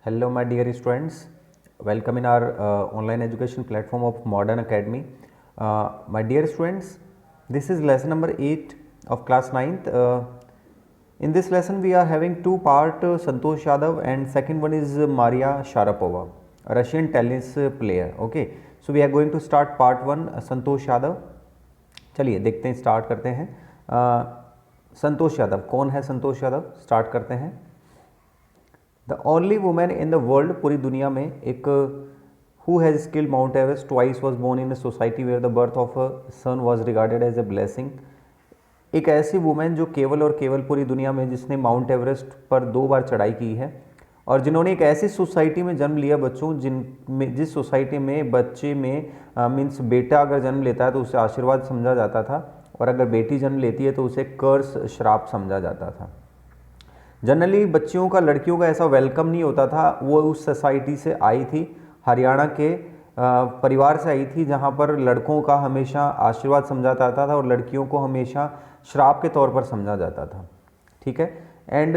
Hello, my dear students. Welcome in our online education platform of Modern Academy. My dear students, this is lesson number 8 of class 9th. In this lesson, we are having two part Santosh Yadav and second one is Maria Sharapova, a Russian tennis player. Okay, so we are going to start part 1 Santosh Yadav. चलिए देखते हैं, start करते हैं. संतोष यादव कौन है? Santosh Yadav start करते हैं. The only women in the world, पूरी दुनिया में एक who has skilled Mount Everest twice was born in a society where the birth of a son was regarded as a blessing. एक ऐसी वुमेन जो केवल और केवल पूरी दुनिया में जिसने माउंट एवरेस्ट पर 2 बार चढ़ाई की है और जिन्होंने एक ऐसी सोसाइटी में जन्म लिया बच्चों जिस सोसाइटी में बच्चे में मीन्स बेटा अगर जन्म लेता है तो उसे आशीर्वाद समझा जाता था और अगर बेटी जन्म लेती है तो उसे कर्स श्राप समझा जाता था. जनरली बच्चियों का लड़कियों का ऐसा वेलकम नहीं होता था. वो उस सोसाइटी से आई थी, हरियाणा के परिवार से आई थी जहाँ पर लड़कों का हमेशा आशीर्वाद समझा जाता था और लड़कियों को हमेशा श्राप के तौर पर समझा जाता था. ठीक है. And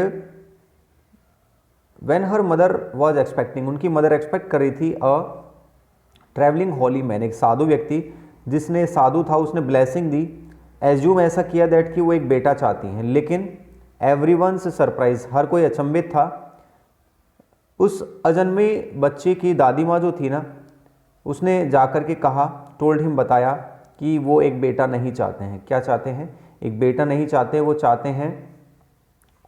when her mother was expecting, उनकी मदर एक्सपेक्ट कर रही थी अ ट्रैवलिंग होली मैन, एक साधु व्यक्ति जिसने साधु था उसने ब्लेसिंग दी. एज्यूम ऐसा किया दैट कि वो एक बेटा चाहती हैं, लेकिन एवरीवन्स सरप्राइज, हर कोई अचंभित था. उस अजन्मे बच्चे की दादी माँ जो थी ना, उसने जाकर के कहा, टोल्ड हिम, बताया कि वो एक बेटा नहीं चाहते हैं. क्या चाहते हैं? एक बेटा नहीं चाहते, वो चाहते हैं.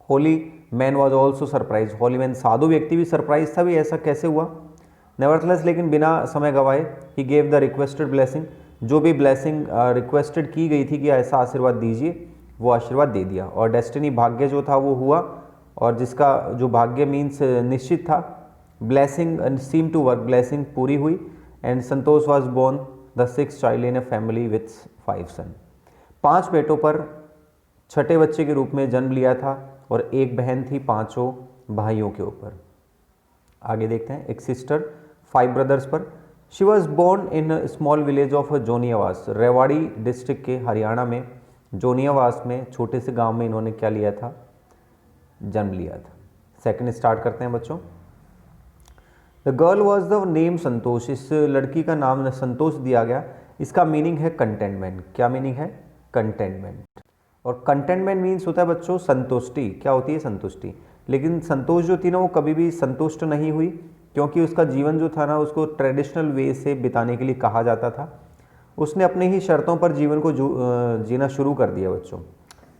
Holy man was also surprise, holy man साधु व्यक्ति भी सरप्राइज था, भी ऐसा कैसे हुआ. नेवरथलेस, लेकिन बिना समय गवाए, he gave the requested blessing, जो भी ब्लेसिंग रिक्वेस्टेड की गई थी कि ऐसा आशीर्वाद दीजिए, वो आशीर्वाद दे दिया. और डेस्टिनी, भाग्य जो था वो हुआ, और जिसका जो भाग्य मीन्स निश्चित था, blessing seem to work, blessing पूरी हुई. And Santosh was born the 6th child in a family with 5 son. 5 बेटों पर छठे बच्चे के रूप में जन्म लिया था और एक बहन थी 5 भाइयों के ऊपर. आगे देखते हैं. एक सिस्टर, 5 ब्रदर्स पर. She was born in small village of Joniawas, Rewari district के हरियाणा में जोनियावास में छोटे से गांव में इन्होंने क्या लिया था? जन्म लिया था. सेकंड स्टार्ट करते हैं बच्चों. The girl was the name Santosh, इस लड़की का नाम संतोष दिया गया. इसका मीनिंग है कंटेनमेंट. क्या मीनिंग है? कंटेनमेंट. और कंटेनमेंट मीन्स होता है बच्चों संतुष्टि. क्या होती है? संतुष्टि. लेकिन संतोष जो थी ना, वो कभी भी संतुष्ट नहीं हुई, क्योंकि उसका जीवन जो था ना, उसको ट्रेडिशनल वे से बिताने के लिए कहा जाता था. उसने अपने ही शर्तों पर जीवन को जीना शुरू कर दिया बच्चों.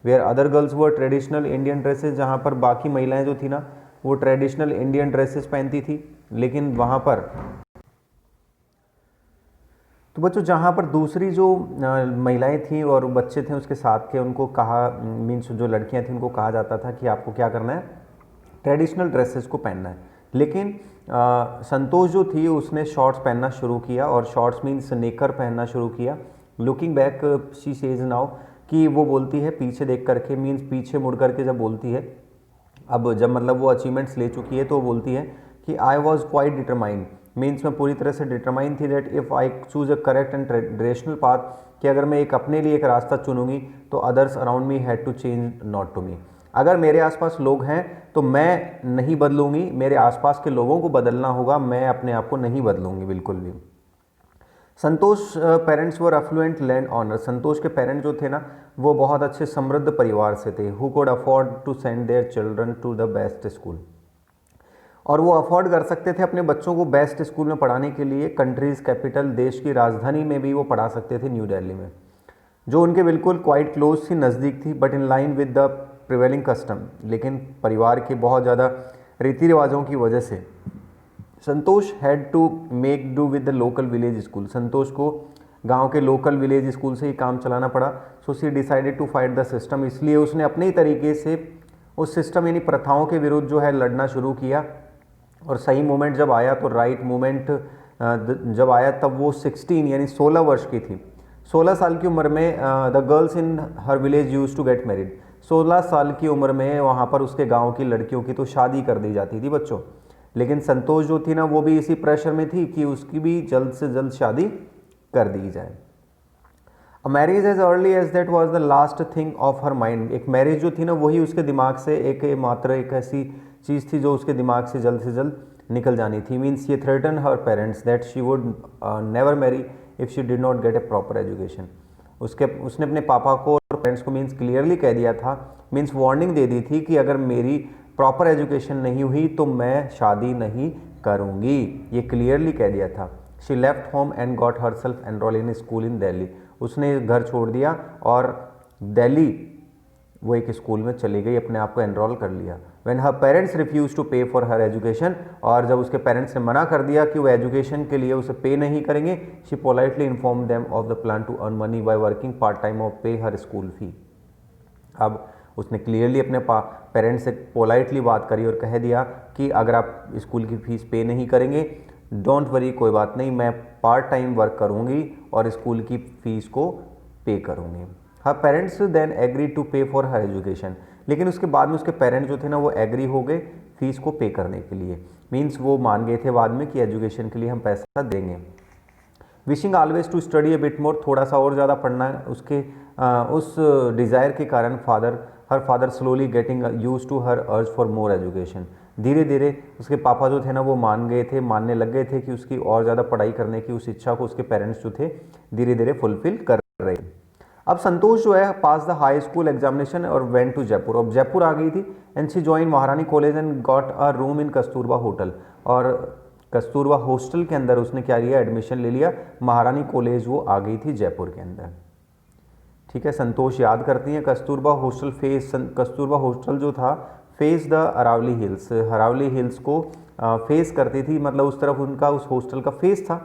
Where other girls wore traditional Indian dresses, जहाँ पर बाकी महिलाएं जो थी ना वो ट्रेडिशनल इंडियन ड्रेसेस पहनती थी, लेकिन वहाँ पर तो बच्चों जहाँ पर दूसरी जो महिलाएं थी और बच्चे थे उसके साथ के, उनको कहा, मीन्स जो लड़कियाँ थी उनको कहा जाता था कि आपको क्या करना है? ट्रेडिशनल ड्रेसेस को पहनना है. लेकिन संतोष जो थी उसने शॉर्ट्स पहनना शुरू किया, और शॉर्ट्स मीन्स नेकर पहनना शुरू किया. Looking back she says now, कि वो बोलती है पीछे देख करके, मीन्स पीछे मुड़ करके जब बोलती है, अब जब मतलब वो अचीवमेंट्स ले चुकी है तो वो बोलती है कि I was quite determined, means मैं पूरी तरह से डिटरमाइन थी that if I choose a correct and rational path, कि अगर मैं एक अपने लिए एक रास्ता चुनूंगी तो others around me had to change not to me. अगर मेरे आसपास लोग हैं तो मैं नहीं बदलूंगी, मेरे आसपास के लोगों को बदलना होगा, मैं अपने आप को नहीं बदलूंगी बिल्कुल भी. Santosh parents were affluent land owner, Santosh के पेरेंट्स जो थे ना वो बहुत अच्छे समृद्ध परिवार से थे. Who could afford to send their children to the best school, और वो अफोर्ड कर सकते थे अपने बच्चों को बेस्ट स्कूल में पढ़ाने के लिए. कंट्रीज़ कैपिटल, देश की राजधानी में भी वो पढ़ा सकते थे, न्यू दिल्ली में, जो उनके बिल्कुल क्वाइट क्लोज थी, नज़दीक थी, but in line with the prevailing custom. लेकिन परिवार के बहुत ज़्यादा रीति रिवाजों की वजह से Santosh had to make do with the local village school, Santosh को गांव के लोकल विलेज स्कूल से ही काम चलाना पड़ा. So she decided to fight the system, इसलिए उसने अपने ही तरीके से उस सिस्टम यानी प्रथाओं के विरुद्ध जो है लड़ना शुरू किया. और सही मोमेंट जब आया तो राइट मोमेंट जब आया तब वो 16 यानी 16 वर्ष की थी. 16 साल की उम्र में the girls in her village use to get married, 16 साल की उम्र में वहाँ पर उसके गांव की लड़कियों की तो शादी कर दी जाती थी बच्चों. लेकिन संतोष जो थी ना वो भी इसी प्रेशर में थी कि उसकी भी जल्द से जल्द शादी कर दी जाए. Marriage age early age that was the last thing of her mind. एक मैरिज जो थी ना वही उसके दिमाग से एक मात्र एक ऐसी चीज़ थी जो उसके दिमाग से जल्द निकल जानी थी। मीन्स ये threaten her parents that she would never marry if she did not get a proper education. उसने अपने पापा को और पेरेंट्स को मीन्स क्लियरली कह दिया था, मीन्स वार्निंग दे दी थी कि अगर मेरी प्रॉपर एजुकेशन नहीं हुई तो मैं शादी नहीं करूँगी, ये क्लियरली कह दिया था। She left home and got her self enrol in school इन दिल्ली। उसने घर छोड़ दिया और दिल्ली वो एक स्कूल में चली गई, अपने आप को एनरोल कर लिया। When her parents refuse to pay for her education, और जब उसके पेरेंट्स ने मना कर दिया कि वो एजुकेशन के लिए उसे पे नहीं करेंगे, she politely inform them of the plan to earn money by working part time और पे हर स्कूल फी। अब उसने क्लियरली अपने पेरेंट्स से पोलाइटली बात करी और कह दिया कि अगर आप स्कूल की फ़ीस पे नहीं करेंगे, डोंट वरी, कोई बात नहीं, मैं पार्ट टाइम वर्क करूँगी और स्कूल की फ़ीस को पे करूँगी। हर parents then agree to pay for her education. लेकिन उसके बाद में उसके पेरेंट्स जो थे ना वो एग्री हो गए फ़ीस को पे करने के लिए। मीन्स वो मान गए थे बाद में कि एजुकेशन के लिए हम पैसा देंगे। Wishing always to study a bit more, थोड़ा सा और ज़्यादा पढ़ना उसके उस डिज़ायर के कारण her father slowly getting use to her urge for more education. धीरे धीरे उसके पापा जो थे ना वो मानने लग गए थे कि उसकी और ज़्यादा पढ़ाई करने की उस इच्छा को उसके पेरेंट्स जो थे धीरे धीरे फुलफिल कर रहे थे। अब संतोष जो है पास द हाई स्कूल एग्जामिनेशन और वेंट टू जयपुर। अब जयपुर आ गई थी एंड शी जॉइन महारानी college and got a room in Kasturba hotel. और कस्तूरबा हॉस्टल के अंदर उसने क्या लिया, एडमिशन ले लिया। महारानी कॉलेज वो आ गई थी जयपुर के अंदर। ठीक है, संतोष याद करती हैं कस्तूरबा हॉस्टल जो था face the Aravalli hills, Aravalli hills को फेस करती थी, मतलब उस तरफ उनका उस हॉस्टल का फेस था।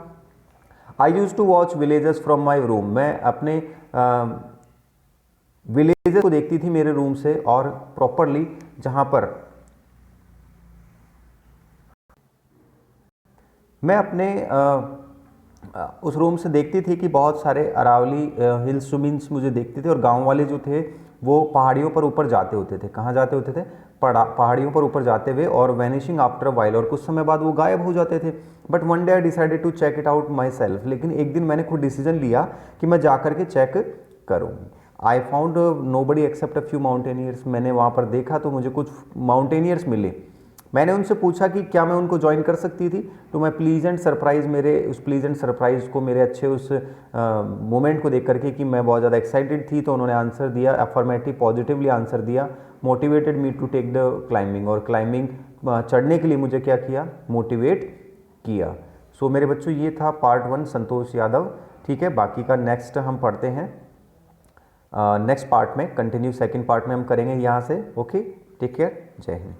I use to watch villages from my room, मैं अपने विलेजेस को देखती थी मेरे रूम से, और प्रॉपरली जहाँ पर मैं अपने उस रूम से देखती थी कि बहुत सारे अरावली हिल्स मीन्स मुझे देखते थे, और गांव वाले जो थे वो पहाड़ियों पर ऊपर जाते होते थे। कहाँ जाते होते थे? पहाड़ियों पर ऊपर जाते हुए, और वैनिशिंग आफ्टर वाइल, और कुछ समय बाद वो गायब हो जाते थे। But one day I decided to check it out myself, लेकिन एक दिन मैंने खुद डिसीजन लिया कि मैं जा करके चेक करूँगी। I found nobody except a few mountaineers, मैंने वहाँ पर देखा तो मुझे कुछ माउंटेनियर्स मिले। मैंने उनसे पूछा कि क्या मैं उनको ज्वाइन कर सकती थी। तो मैं प्लीजेंट सरप्राइज़, मेरे उस प्लीजेंट सरप्राइज़ को, मेरे अच्छे उस मोमेंट को देख करके कि मैं बहुत ज़्यादा एक्साइटेड थी, तो उन्होंने आंसर दिया, अफर्मेटिव पॉजिटिवली आंसर दिया, motivated me to take the climbing, और क्लाइंबिंग चढ़ने के लिए मुझे क्या किया, मोटिवेट किया। सो मेरे बच्चों ये था पार्ट 1 संतोष यादव। ठीक है, बाकी का नेक्स्ट हम पढ़ते हैं नेक्स्ट पार्ट में, कंटिन्यू सेकेंड पार्ट में हम करेंगे यहाँ से। ओके, टेक केयर, जय हिंद।